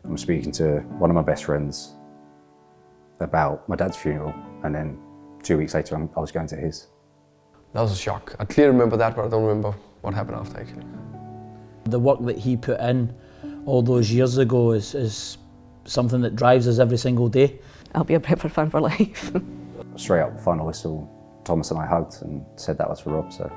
I'm speaking to one of my best friends about my dad's funeral, and then 2 weeks later I was going to his. That was a shock. I clearly remember that, but I don't remember what happened after, actually. The work that he put in all those years ago is something that drives us every single day. I'll be a Brentford fan for life. Straight up, final whistle, Thomas and I hugged and said that was for Rob. So.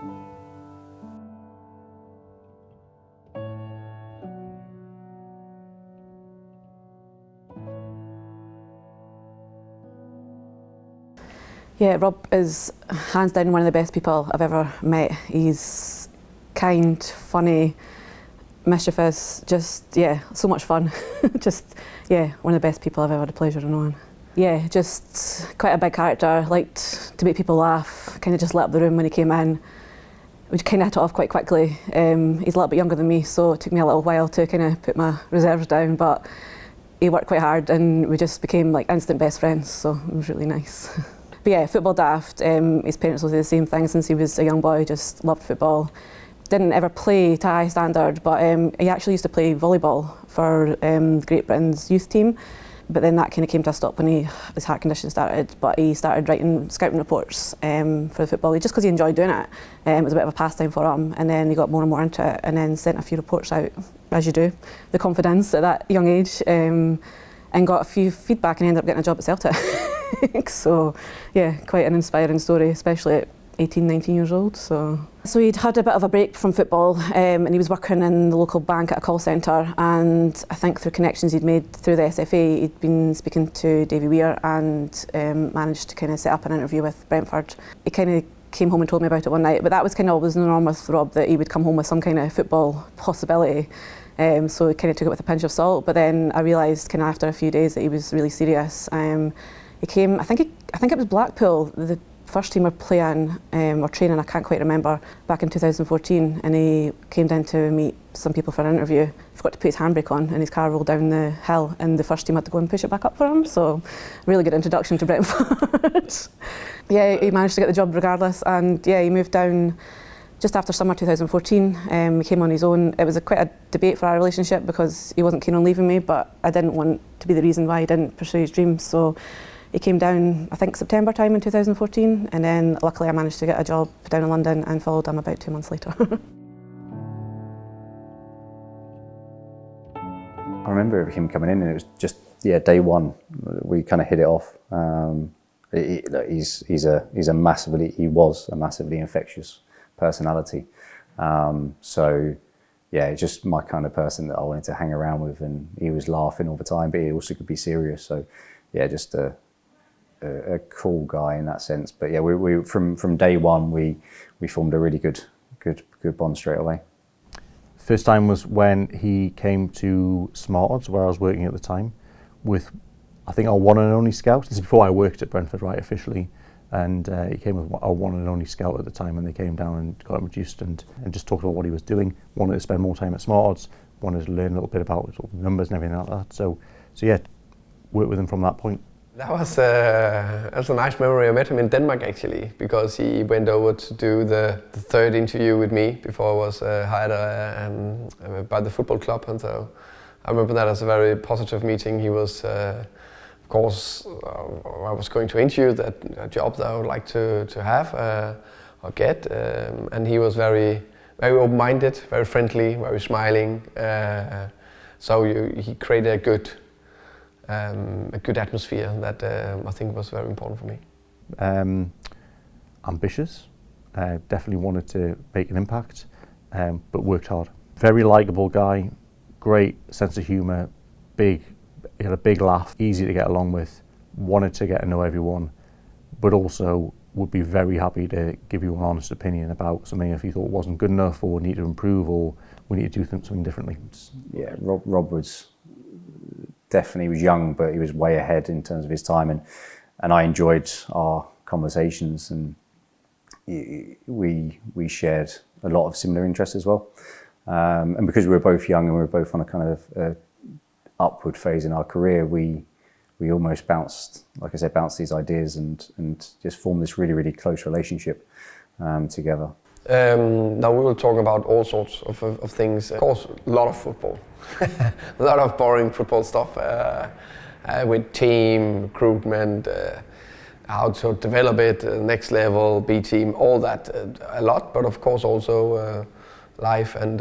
Yeah, Rob is hands down one of the best people I've ever met. He's kind, funny, mischievous, just, yeah, so much fun. Just, yeah, one of the best people I've ever had the pleasure of knowing. Yeah, just quite a big character, liked to make people laugh, kind of just lit up the room when he came in. We kind of hit it off quite quickly. He's a little bit younger than me, so it took me a little while to kind of put my reserves down, but he worked quite hard and we just became like instant best friends, so it was really nice. But yeah, football daft. His parents will do the same thing since he was a young boy, just loved football. Didn't ever play to high standard, but he actually used to play volleyball for Great Britain's youth team. But then that kind of came to a stop when his heart condition started. But he started writing scouting reports for the football league just because he enjoyed doing it. It was a bit of a pastime for him, and then he got more and more into it, and then sent a few reports out, as you do, the confidence at that young age, and got a few feedback and ended up getting a job at Celtic. So yeah, quite an inspiring story, especially at 18, 19 years old. So he'd had a bit of a break from football, and he was working in the local bank at a call centre, and I think through connections he'd made through the SFA, he'd been speaking to Davy Weir and managed to kind of set up an interview with Brentford. He kind of came home and told me about it one night, but that was kind of always the norm with Rob, that he would come home with some kind of football possibility. So he kind of took it with a pinch of salt, but then I realised kind of after a few days that he was really serious. He came, I think it was Blackpool, the first team were playing or training, I can't quite remember, back in 2014, and he came down to meet some people for an interview. Forgot to put his handbrake on and his car rolled down the hill and the first team had to go and push it back up for him, so really good introduction to Brentford. Yeah, he managed to get the job regardless, and yeah, he moved down just after summer 2014. He came on his own. It was quite a debate for our relationship because he wasn't keen on leaving me, but I didn't want to be the reason why he didn't pursue his dreams. So he came down, I think September time in 2014, and then luckily I managed to get a job down in London and followed him about 2 months later. I remember him coming in and it was just, yeah, day one, we kind of hit it off. He was a massively infectious personality. So yeah, it's just my kind of person that I wanted to hang around with, and he was laughing all the time, but he also could be serious. So yeah, just a cool guy in that sense. But yeah, we from day one we formed a really good bond straight away. First time was when he came to Smart Odds, where I was working at the time, with I think our one and only scout. This is before I worked at Brentford, right, officially. And he came with our one and only scout at the time, and they came down and got him reduced and just talked about what he was doing. Wanted to spend more time at Smart Odds, wanted to learn a little bit about sort of numbers and everything like that. So yeah, worked with him from that point. That was a nice memory. I met him in Denmark actually, because he went over to do the third interview with me before I was hired by the football club, and so I remember that as a very positive meeting. He was. Of course, I was going to interview a job that I would like to have or get, and he was very open-minded, very friendly, very smiling. So he created a good atmosphere that I think was very important for me. Ambitious, definitely wanted to make an impact, but worked hard. Very likeable guy, great sense of humour, he had a big laugh, easy to get along with, wanted to get to know everyone, but also would be very happy to give you an honest opinion about something if you thought wasn't good enough or need to improve or we need to do something differently. Yeah, Rob was definitely young, but he was way ahead in terms of his time, and I enjoyed our conversations, and we shared a lot of similar interests as well. And because we were both young and we were both on a kind of upward phase in our career, we almost bounced these ideas and just formed this really, really close relationship together. Now we will talk about all sorts of things. Of course, a lot of football, a lot of boring football stuff with team recruitment, how to develop it, next level, B team, all that, a lot. But of course also life and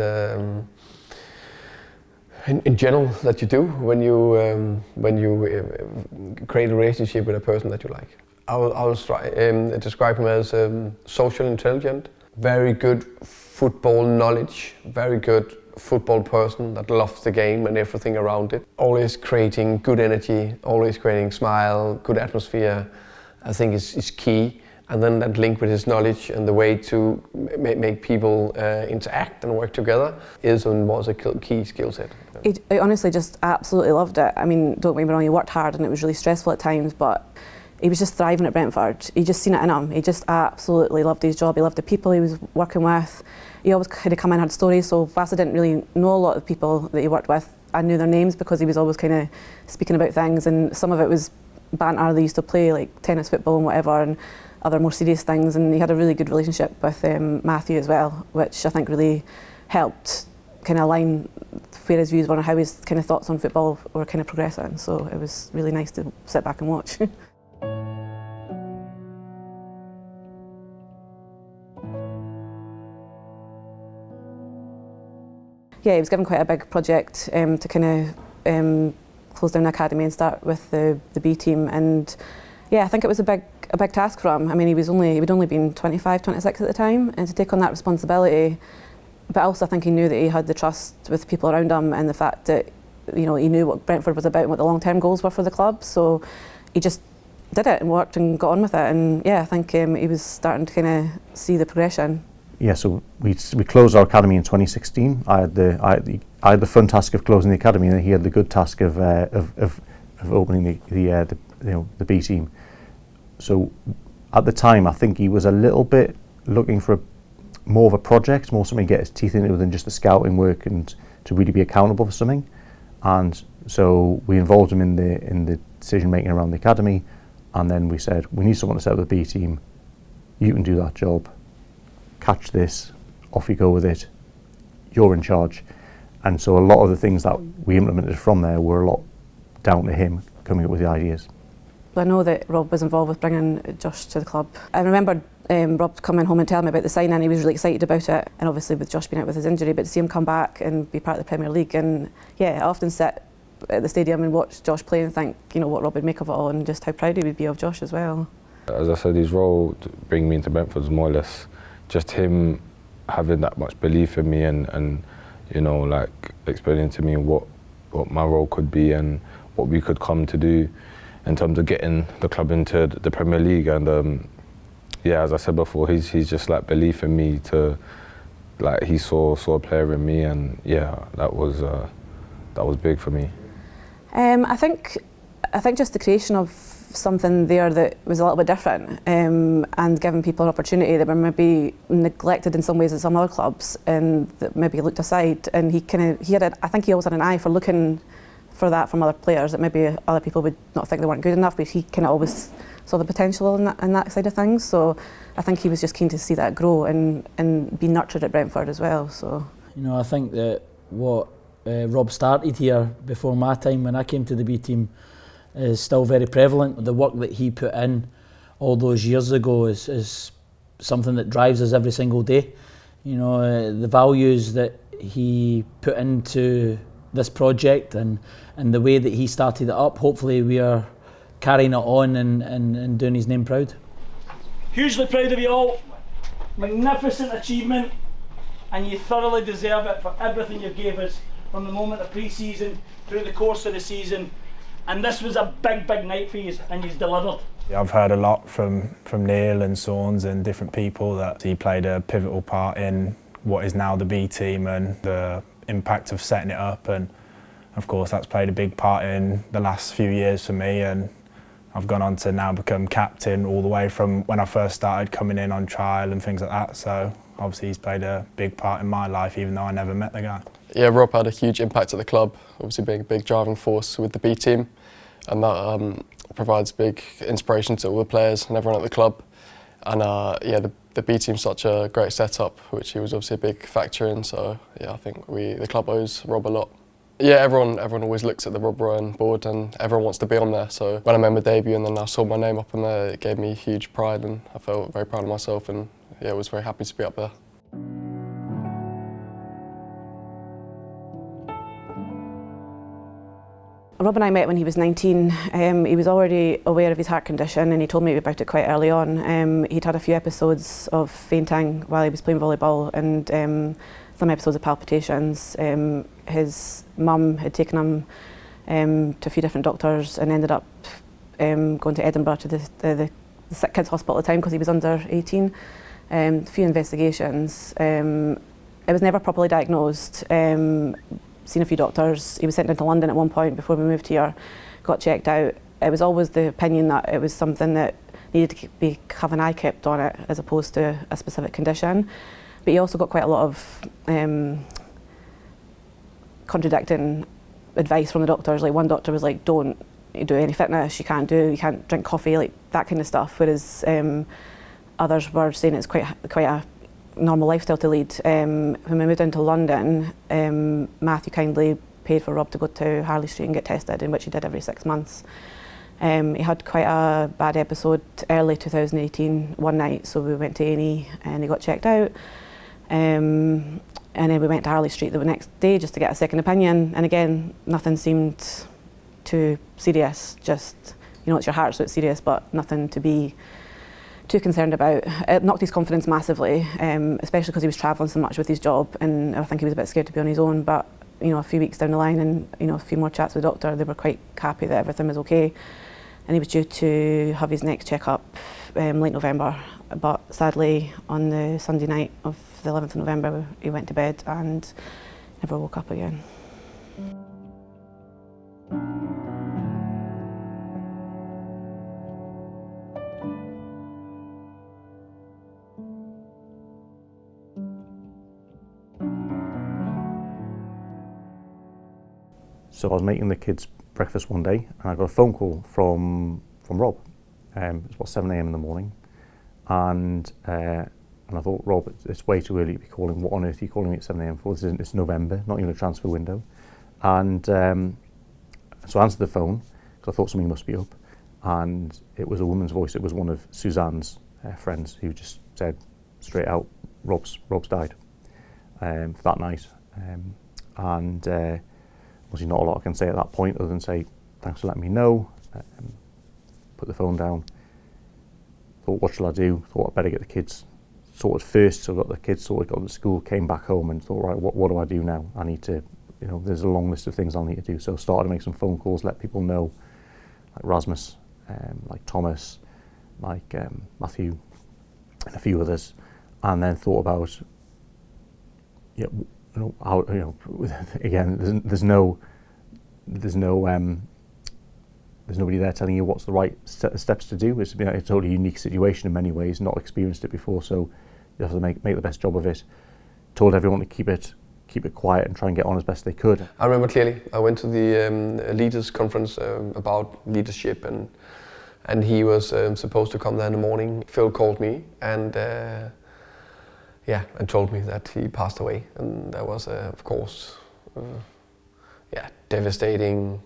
in general that you do when you create a relationship with a person that you like. I will describe him as social intelligent, very good football knowledge, very good football person that loves the game and everything around it. Always creating good energy, always creating smile, good atmosphere, I think is key. And then that link with his knowledge and the way to make people interact and work together is and was a key skill set. I honestly just absolutely loved it. I mean, don't get me wrong, he worked hard and it was really stressful at times, but he was just thriving at Brentford. He just seen it in him. He just absolutely loved his job. He loved the people he was working with. He always kind of come in and had stories, so whilst I didn't really know a lot of the people that he worked with, I knew their names because he was always kind of speaking about things, and some of it was banter. They used to play like tennis, football and whatever, and other more serious things, and he had a really good relationship with Matthew as well, which I think really helped kind of align where his views were and how his kind of thoughts on football were kind of progressing. So it was really nice to sit back and watch. Yeah, he was given quite a big project to kind of close down the academy and start with the B team, and yeah, I think it was a big task for him. I mean, he'd only been 25, 26 at the time, and to take on that responsibility, but also I think he knew that he had the trust with people around him and the fact that, you know, he knew what Brentford was about and what the long-term goals were for the club, so he just did it and worked and got on with it, and yeah, I think he was starting to kind of see the progression. Yeah, so we closed our academy in 2016. I had the fun task of closing the academy, and he had the good task of opening the B team. So at the time, I think he was a little bit looking for more of a project, more something to get his teeth into than just the scouting work, and to really be accountable for something. And so we involved him in the decision making around the academy, and then we said, we need someone to set up the B team. You can do that job. Catch this, off you go with it, you're in charge. And so a lot of the things that we implemented from there were a lot down to him coming up with the ideas. I know that Rob was involved with bringing Josh to the club. I remember Rob coming home and telling me about the signing. He was really excited about it, and obviously with Josh being out with his injury, but to see him come back and be part of the Premier League, and yeah, I often sit at the stadium and watch Josh play and think, you know, what Rob would make of it all and just how proud he would be of Josh as well. As I said, his role to bring me into Brentford was more or less just him having that much belief in me and you know, like explaining to me what my role could be and what we could come to do in terms of getting the club into the Premier League. And yeah, as I said before, he's just like belief in me to, like, he saw a player in me, and yeah, that was big for me. I think just the creation of something there that was a little bit different, and giving people an opportunity that were maybe neglected in some ways at some other clubs and that maybe looked aside, and I think he always had an eye for looking for that from other players that maybe other people would not think they weren't good enough, but he kind of always saw the potential in that side of things. So I think he was just keen to see that grow and be nurtured at Brentford as well. So, you know, I think that what Rob started here before my time when I came to the B team is still very prevalent. The work that he put in all those years ago is something that drives us every single day. You know, the values that he put into this project and the way that he started it up, hopefully we are carrying it on and doing his name proud. Hugely proud of you all. Magnificent achievement, and you thoroughly deserve it for everything you gave us from the moment of pre-season through the course of the season. And this was a big night for you, and you've delivered. I've heard a lot from Neil and Sons and different people that he played a pivotal part in what is now the B team and the impact of setting it up, and of course that's played a big part in the last few years for me, and I've gone on to now become captain all the way from when I first started coming in on trial and things like that, so obviously he's played a big part in my life even though I never met the guy. Yeah, Rob had a huge impact at the club, obviously being a big driving force with the B team, and that provides big inspiration to all the players and everyone at the club. And yeah, the B team's such a great setup, which he was obviously a big factor in. So yeah, I think the club owes Rob a lot. Yeah, everyone always looks at the Robert Rowan board and everyone wants to be on there. So when I made my debut and then I saw my name up on there, it gave me huge pride and I felt very proud of myself and yeah, I was very happy to be up there. Rob and I met when he was 19. He was already aware of his heart condition and he told me about it quite early on. He'd had a few episodes of fainting while he was playing volleyball and some episodes of palpitations. His mum had taken him to a few different doctors and ended up going to Edinburgh to the sick kids hospital at the time because he was under 18. A few investigations. It was never properly diagnosed. Seen a few doctors. He was sent down to London at one point before we moved here, got checked out. It was always the opinion that it was something that needed to have an eye kept on it as opposed to a specific condition. But he also got quite a lot of contradicting advice from the doctors. Like one doctor was like, don't do any fitness, you can't drink coffee, like that kind of stuff. Whereas others were saying it's quite a normal lifestyle to lead. When we moved into London, Matthew kindly paid for Rob to go to Harley Street and get tested, in which he did every 6 months. He had quite a bad episode early 2018 one night, so we went to A&E and he got checked out. And then we went to Harley Street the next day just to get a second opinion, and again, nothing seemed too serious, just, you know, it's your heart so it's serious, but nothing to be too concerned about. It knocked his confidence massively, especially because he was travelling so much with his job, and I think he was a bit scared to be on his own. But you know, a few weeks down the line, and you know, a few more chats with the doctor, they were quite happy that everything was okay, and he was due to have his next checkup late November. But sadly, on the Sunday night of the 11th of November, he went to bed and never woke up again. So I was making the kids breakfast one day and I got a phone call from Rob. It was about 7 a.m. in the morning, and I thought, Rob, it's way too early to be calling. What on earth are you calling me at 7 a.m. for? It's November, not even a transfer window. And so I answered the phone because I thought something must be up, and it was a woman's voice. It was one of Suzanne's friends who just said straight out, Rob's died that night. Obviously not a lot I can say at that point other than say thanks for letting me know. Put the phone down. Thought, what shall I do? Thought I'd better get the kids sorted first. So I got the kids sorted, got them to school, came back home and thought, right, what do I do now? I need to, you know, there's a long list of things I'll need to do. So started to make some phone calls, let people know, like Rasmus, like Thomas, like Matthew, and a few others, and then thought about, how, you know, again, there's nobody there telling you what's the right steps to do. It's been a totally unique situation in many ways, not experienced it before, so you have to make the best job of it. Told everyone to keep it quiet and try and get on as best they could. I remember clearly, I went to the leaders conference about leadership, and he was supposed to come there in the morning. Phil called me and told me that he passed away, and that was of course devastating,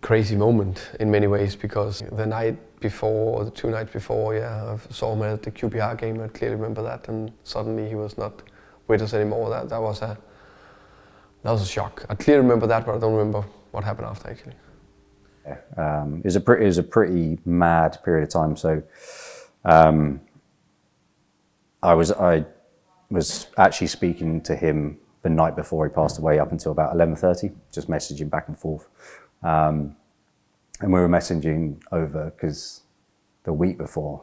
crazy moment in many ways, because the night before, or the 2 nights before, I saw him at the QPR game. I clearly remember that, and suddenly he was not with us anymore. That was a shock. I clearly remember that, but I don't remember what happened after actually. Yeah, it was a pretty mad period of time. So I was actually speaking to him the night before he passed away up until about 11:30, just messaging back and forth. And we were messaging over because the week before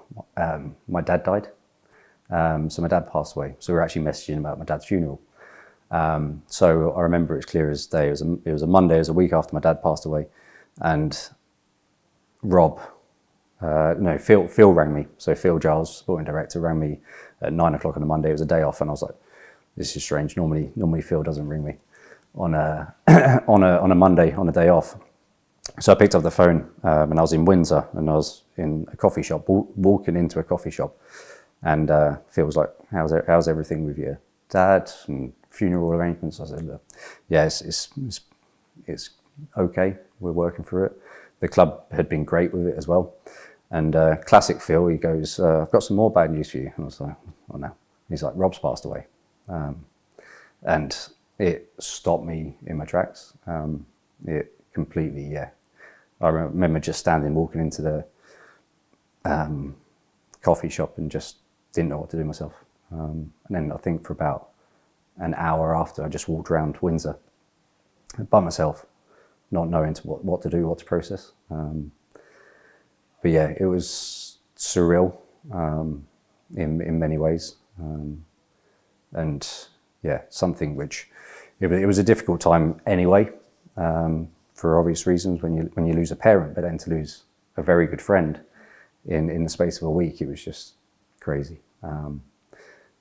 my dad died. So my dad passed away. So we were actually messaging about my dad's funeral. So I remember it as clear as day. It was a Monday, it was a week after my dad passed away. And Phil rang me. So Phil Giles, sporting director, rang me at 9 o'clock on a Monday. It was a day off, and I was like, this is strange. Normally Phil doesn't ring me on a Monday, on a day off. So I picked up the phone and I was in Windsor, and I was in a coffee shop, walking into a coffee shop, and Phil was like, how's everything with your dad and funeral arrangements? I said, look, yeah, it's okay, we're working through it. The club had been great with it as well. And classic Phil, he goes, I've got some more bad news for you. And I was like, oh no. He's like, Rob's passed away. And it stopped me in my tracks. It completely, yeah. I remember just walking into the coffee shop and just didn't know what to do myself. And then I think for about an hour after, I just walked around Windsor by myself, not knowing what to do, what to process. But yeah, it was surreal in many ways. And yeah, something which, it was a difficult time anyway, for obvious reasons when you lose a parent, but then to lose a very good friend in the space of a week, it was just crazy.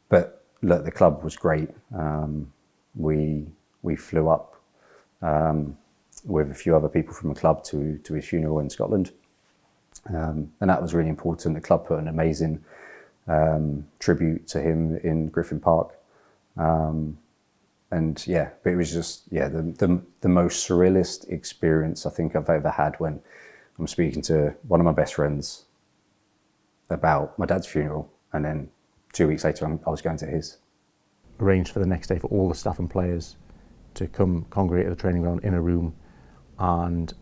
But look, the club was great. We flew up with a few other people from the club to his funeral in Scotland. And that was really important. The club put an amazing tribute to him in Griffin Park. And yeah, but it was just, yeah, the most surrealist experience I think I've ever had when I'm speaking to one of my best friends about my dad's funeral, and then 2 weeks later I was going to his. Arranged for the next day for all the staff and players to come congregate at the training ground in a room, and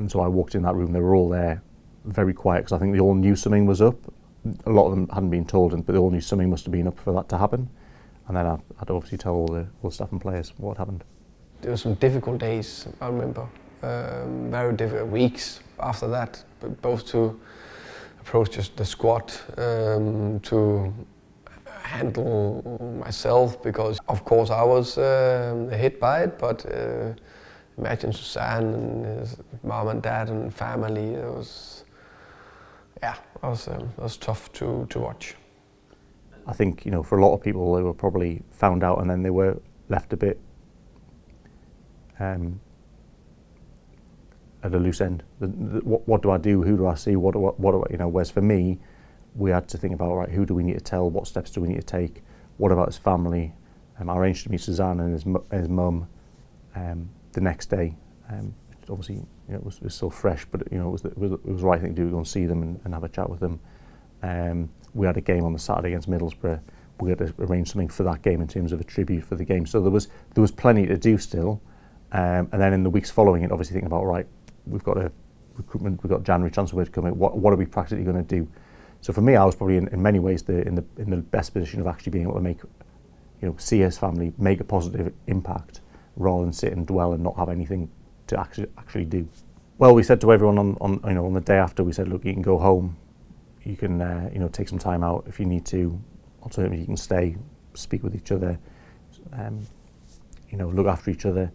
so I walked in that room. They were all there, very quiet, because I think they all knew something was up. A lot of them hadn't been told, but they all knew something must have been up for that to happen. And then I'd obviously tell all the staff and players what happened. There were some difficult days, I remember. Very difficult weeks after that, both to approach just the squad, to handle myself, because of course I was hit by it, but imagine Suzanne and his mom and dad and family. It was tough to watch. I think, for a lot of people, they were probably found out and then they were left a bit at a loose end. What do I do? Who do I see? What do I, whereas for me, we had to think about, right, who do we need to tell? What steps do we need to take? What about his family? I arranged to meet Suzanne and his mum the next day. Obviously, it was still fresh, but it was the right thing to do, go and see them and have a chat with them. We had a game on the Saturday against Middlesbrough. We had to arrange something for that game in terms of a tribute for the game. So there was plenty to do still. And then in the weeks following it, obviously thinking about, right, we've got a recruitment, we've got January transfer window coming. What are we practically going to do? So for me, I was probably in many ways in the best position of actually being able to make, see his family, make a positive impact, rather than sit and dwell and not have anything to actually do. Well, we said to everyone on the day after, we said, look, you can go home. You can take some time out if you need to. Alternatively, you can stay, speak with each other, look after each other.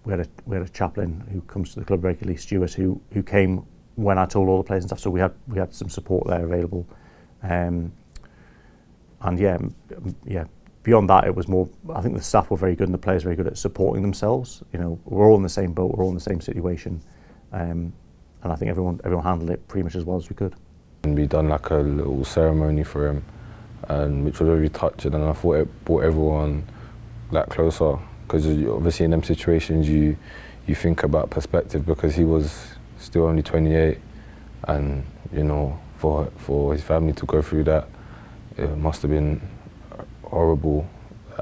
We had a chaplain who comes to the club regularly, Stuart, who came when I told all the players and stuff. So we had some support there available, and beyond that, it was more. I think the staff were very good and the players were very good at supporting themselves. We're all in the same boat, we're all in the same situation, and I think everyone handled it pretty much as well as we could. And we done like a little ceremony for him, and which was very touching, and I thought it brought everyone like closer, because obviously in them situations you think about perspective, because he was still only 28, and for his family to go through that, it must have been horrible,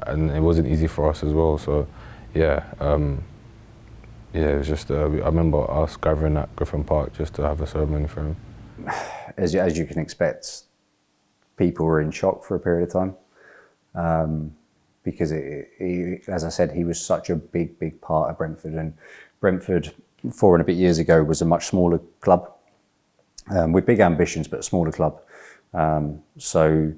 and it wasn't easy for us as well. So it was just I remember us gathering at Griffin Park just to have a ceremony for him. As you can expect, people were in shock for a period of time, because as I said, he was such a big part of Brentford, and Brentford 4 and a bit years ago was a much smaller club, with big ambitions, but a smaller club. So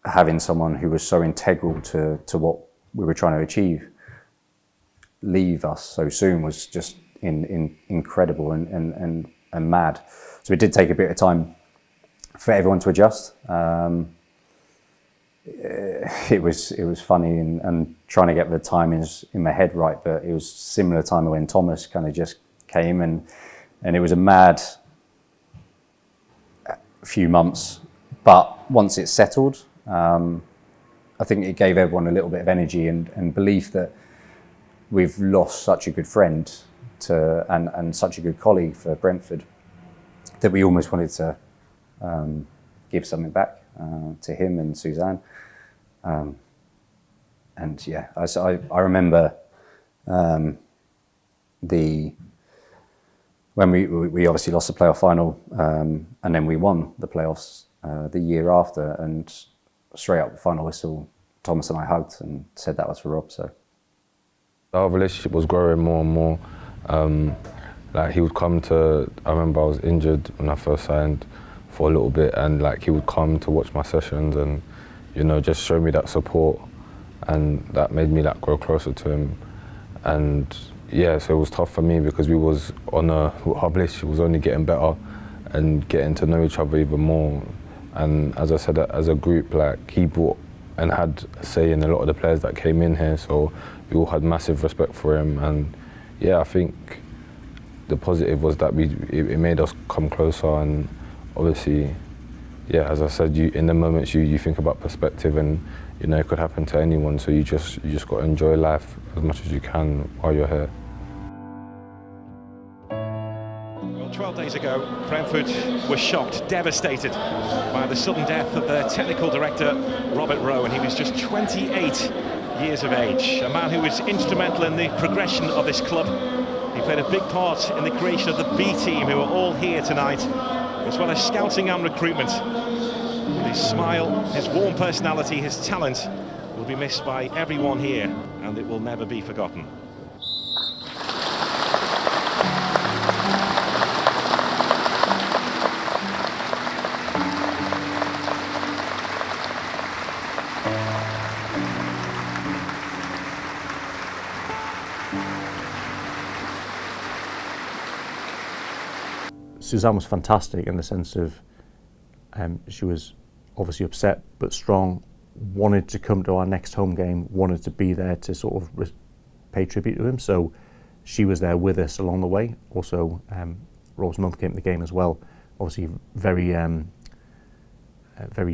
having someone who was so integral to what we were trying to achieve leave us so soon was just incredible and mad. So it did take a bit of time for everyone to adjust. it was funny and trying to get the timings in my head right, but it was similar time when Thomas kind of just came, and it was a mad few months, but once it settled, I think it gave everyone a little bit of energy and belief that we've lost such a good friend and such a good colleague for Brentford, that we almost wanted to give something back to him and Suzanne. And yeah, I remember when we obviously lost the playoff final, and then we won the playoffs the year after, and straight up the final whistle, Thomas and I hugged and said that was for Rob. So our relationship was growing more and more. Like he would come to, I remember I was injured when I first signed for a little bit, and like he would come to watch my sessions and, you know, just show me that support, and that made me like grow closer to him. And yeah, so it was tough for me because we was on our relationship was only getting better and getting to know each other even more. And as I said, as a group, like he brought and had a say in a lot of the players that came in here, so we all had massive respect for him. And yeah, I think the positive was that it made us come closer. And obviously, yeah, as I said, in the moments you think about perspective, and you know it could happen to anyone, so you just got to enjoy life as much as you can while you're here. 12 days ago, Brentford was shocked, devastated by the sudden death of their technical director, Robert Rowan. He was just 28 years of age, a man who was instrumental in the progression of this club. He played a big part in the creation of the B team, who are all here tonight, as well as scouting and recruitment. His smile, his warm personality, his talent will be missed by everyone here, and it will never be forgotten. Suzanne was fantastic in the sense of she was obviously upset but strong, wanted to come to our next home game, wanted to be there to sort of pay tribute to him. So she was there with us along the way. Also, Rob's mum came to the game as well. Obviously, very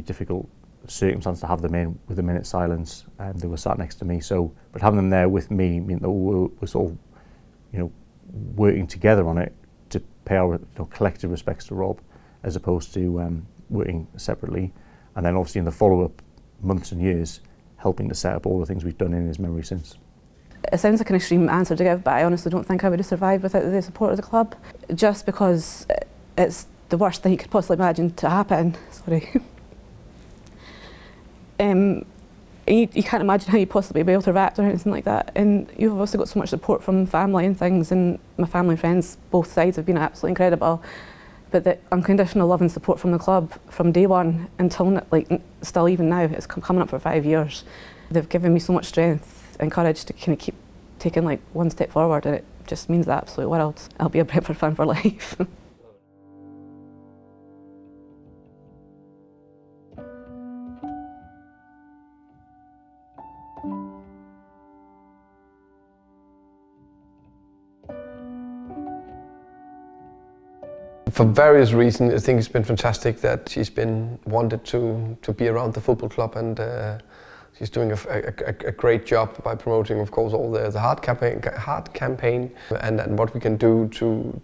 difficult circumstance to have them in with a minute's silence. They were sat next to me. So, but having them there with me meant that we're sort of, you know, working together on it to pay our collective respects to Rob, as opposed to working separately. And then obviously in the follow-up months and years, helping to set up all the things we've done in his memory since. It sounds like an extreme answer to give, but I honestly don't think I would have survived without the support of the club, just because it's the worst thing you could possibly imagine to happen. Sorry. You can't imagine how you possibly be able to react or anything like that. And you've also got so much support from family and things, and my family and friends, both sides, have been absolutely incredible. But the unconditional love and support from the club from day one until still even now, it's coming up for 5 years. They've given me so much strength and courage to kind of keep taking one step forward, and it just means the absolute world. I'll be a Brentford fan for life. For various reasons, I think it's been fantastic that she's been wanted to be around the football club, and she's doing a great job by promoting, of course, all the heart campaign, and what we can do to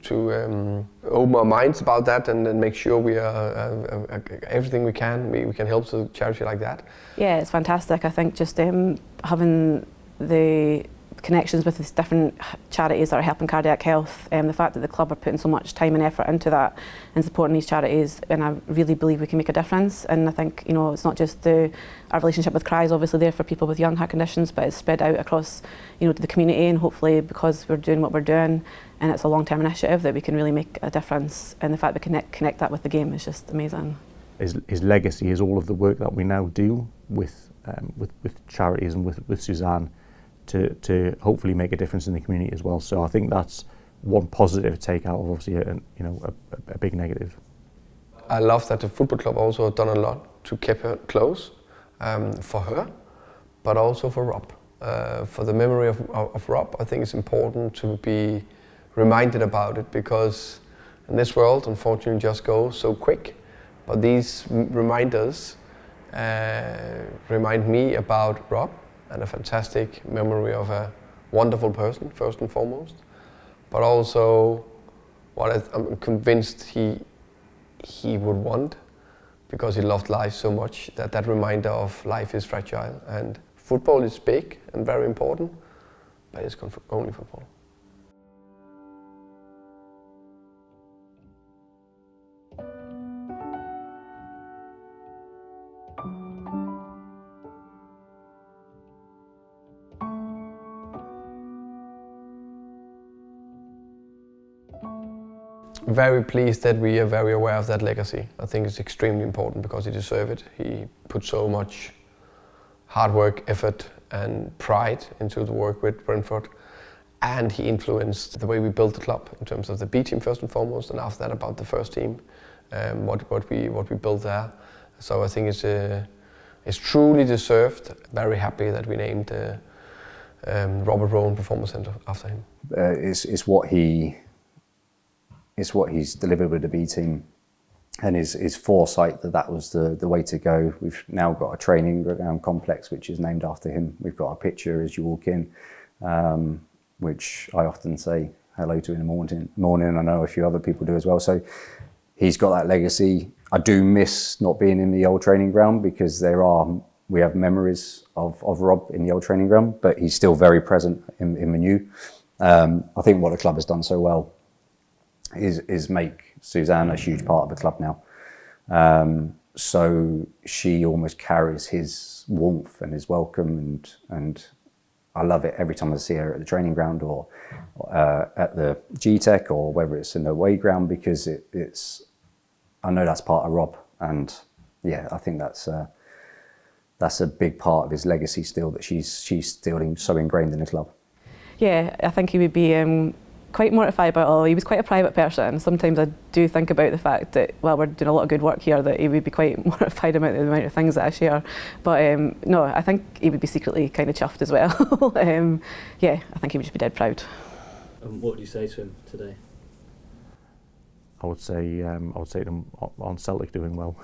open our minds about that, and make sure we are everything we can help to charity like that. Yeah, it's fantastic. I think just having the connections with these different charities that are helping cardiac health, the fact that the club are putting so much time and effort into that and supporting these charities, and I really believe we can make a difference. And I think, you know, it's not just our relationship with CRY is obviously there for people with young heart conditions, but it's spread out across, you know, to the community, and hopefully because we're doing what we're doing and it's a long-term initiative, that we can really make a difference. And the fact that we connect that with the game is just amazing. His legacy is all of the work that we now do with charities and with Suzanne, to hopefully make a difference in the community as well. So I think that's one positive take out of obviously a big negative. I love that the football club also have done a lot to keep her close. for her, but also for Rob. For the memory of Rob, I think it's important to be reminded about it, because in this world, unfortunately, just goes so quick. But these reminders remind me about Rob, and a fantastic memory of a wonderful person, first and foremost. But also what I'm convinced he would want, because he loved life so much, that reminder of life is fragile, and football is big and very important, but it's only football. Very pleased that we are very aware of that legacy. I think it's extremely important because he deserves it. He put so much hard work, effort and pride into the work with Brentford, and he influenced the way we built the club in terms of the B team first and foremost, and after that about the first team, what we built there. So I think it's truly deserved. Very happy that we named Robert Rowan Performance Centre after him. It's what he's delivered with the B team, and his foresight that was the way to go. We've now got a training ground complex which is named after him. We've got a picture as you walk in, which I often say hello to in the morning. I know a few other people do as well. So he's got that legacy. I do miss not being in the old training ground, because we have memories of Rob in the old training ground, but he's still very present in the new. I think what the club has done so well is make Suzanne a huge part of the club now. So she almost carries his warmth and his welcome, and I love it every time I see her at the training ground or at the G-Tech, or whether it's in the away ground, because I know that's part of Rob, and yeah, I think that's a big part of his legacy still, that she's still so ingrained in the club. Yeah, I think he would be quite mortified by it all. He was quite a private person. Sometimes I do think about the fact that, well, we're doing a lot of good work here, that he would be quite mortified about the amount of things that I share. But no, I think he would be secretly kind of chuffed as well. Yeah, I think he would just be dead proud. What would you say to him today? I would say to him on Celtic doing well.